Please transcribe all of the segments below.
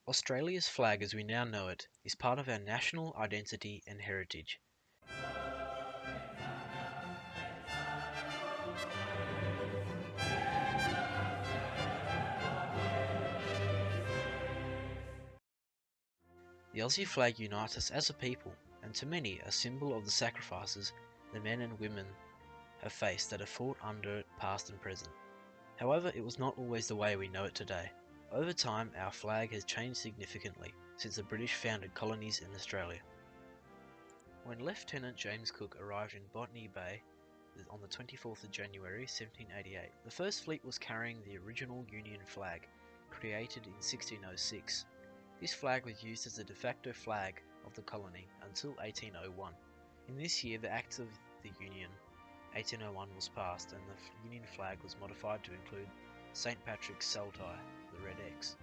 Australia's flag as we now know it is part of our national identity and heritage. The Aussie flag unites us as a people, and to many a symbol of the sacrifices the men and women have faced that have fought under it past and present. However, it was not always the way we know it today. Over time, our flag has changed significantly since the British founded colonies in Australia. When Lieutenant James Cook arrived in Botany Bay on the 24th of January 1788, the First Fleet was carrying the original Union flag, created in 1606. This flag was used as the de facto flag of the colony until 1801. In this year, the Act of the Union 1801 was passed and the Union flag was modified to include St. Patrick's Saltire, the red X.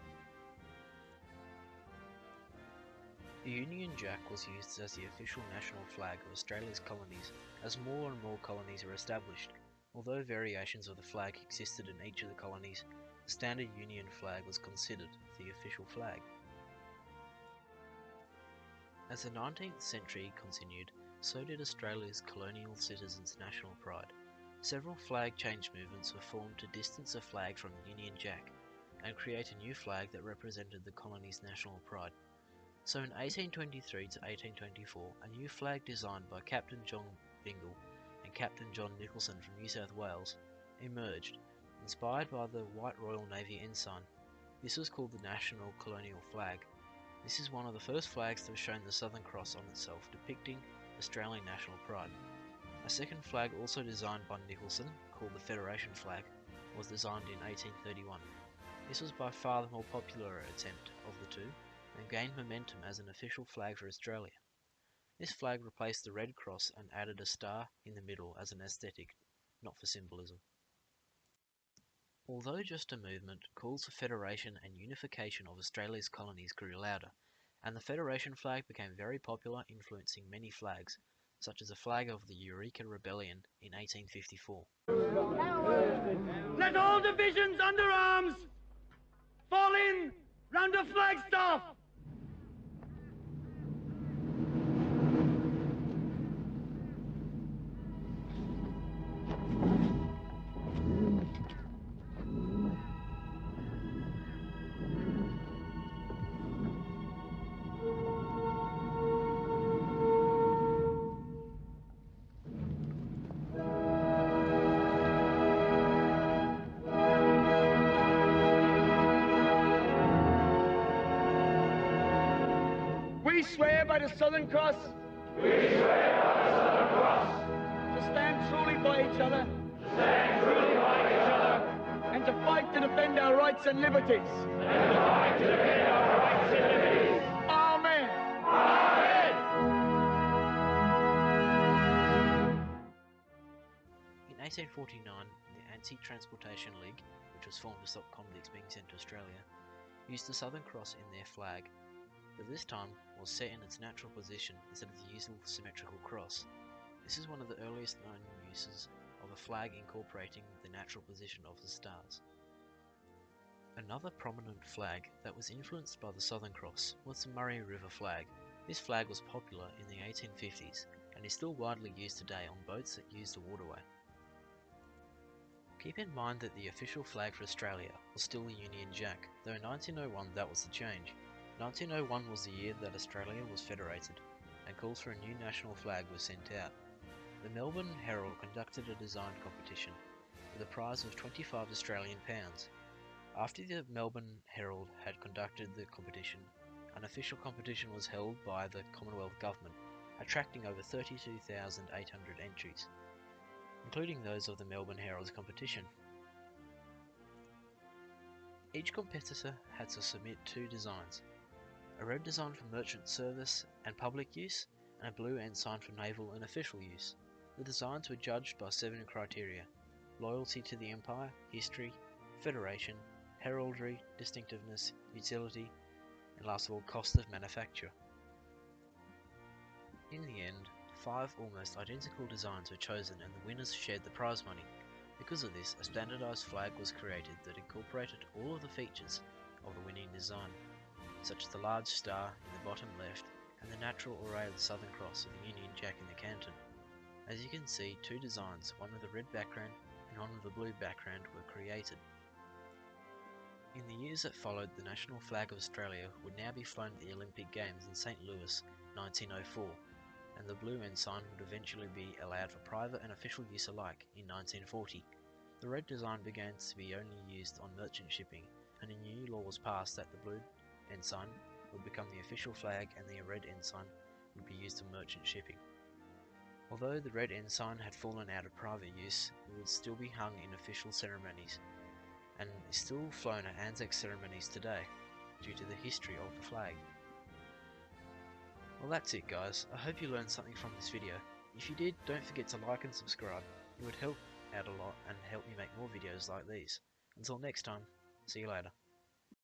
The Union Jack was used as the official national flag of Australia's colonies as more and more colonies were established. Although variations of the flag existed in each of the colonies, the standard Union flag was considered the official flag. As the 19th century continued, so did Australia's colonial citizens' national pride. Several flag change movements were formed to distance the flag from the Union Jack and create a new flag that represented the colony's national pride. So in 1823 to 1824, a new flag designed by Captain John Bingle and Captain John Nicholson from New South Wales emerged, inspired by the White Royal Navy ensign. This was called the National Colonial Flag. This is one of the first flags to have shown the Southern Cross on itself, depicting Australian national pride. A second flag, also designed by Nicholson, called the Federation Flag, was designed in 1831. This was by far the more popular attempt of the two, and gained momentum as an official flag for Australia. This flag replaced the Red Cross and added a star in the middle as an aesthetic, not for symbolism. Although just a movement, calls for federation and unification of Australia's colonies grew louder, and the Federation flag became very popular, influencing many flags, such as the flag of the Eureka Rebellion in 1854. Let all divisions under arms fall in round the flagstaff! We swear by the Southern Cross. We swear by the Southern Cross. To stand truly by each other. To stand truly by each other. And to fight to defend our rights and liberties. And to fight to defend our rights and liberties. Amen. Amen. In 1849, the Anti-Transportation League, which was formed to stop convicts being sent to Australia, used the Southern Cross in their flag, but this time was set in its natural position instead of the usual symmetrical cross. This is one of the earliest known uses of a flag incorporating the natural position of the stars. Another prominent flag that was influenced by the Southern Cross was the Murray River flag. This flag was popular in the 1850s and is still widely used today on boats that use the waterway. Keep in mind that the official flag for Australia was still the Union Jack, though in 1901 that was the change. 1901 was the year that Australia was federated, and calls for a new national flag were sent out. The Melbourne Herald conducted a design competition with a prize of 25 Australian pounds. After the Melbourne Herald had conducted the competition, an official competition was held by the Commonwealth Government, attracting over 32,800 entries, including those of the Melbourne Herald's competition. Each competitor had to submit two designs, a red design for merchant service and public use, and a blue ensign for naval and official use. The designs were judged by 7 criteria: loyalty to the Empire, history, federation, heraldry, distinctiveness, utility, and last of all, cost of manufacture. In the end, 5 almost identical designs were chosen and the winners shared the prize money. Because of this, a standardized flag was created that incorporated all of the features of the winning design. such as the large star in the bottom left and the natural array of the Southern Cross and the Union Jack in the canton. As you can see, two designs, one with a red background and one with a blue background, were created. In the years that followed, the national flag of Australia would now be flown at the Olympic Games in St. Louis, 1904, and the blue ensign would eventually be allowed for private and official use alike in 1940. The red design began to be only used on merchant shipping, and a new law was passed that the blue ensign would become the official flag and the red ensign would be used on merchant shipping. Although the red ensign had fallen out of private use, it would still be hung in official ceremonies, and is still flown at Anzac ceremonies today, due to the history of the flag. Well, that's it guys, I hope you learned something from this video. If you did, don't forget to like and subscribe, it would help out a lot and help me make more videos like these. Until next time, see you later.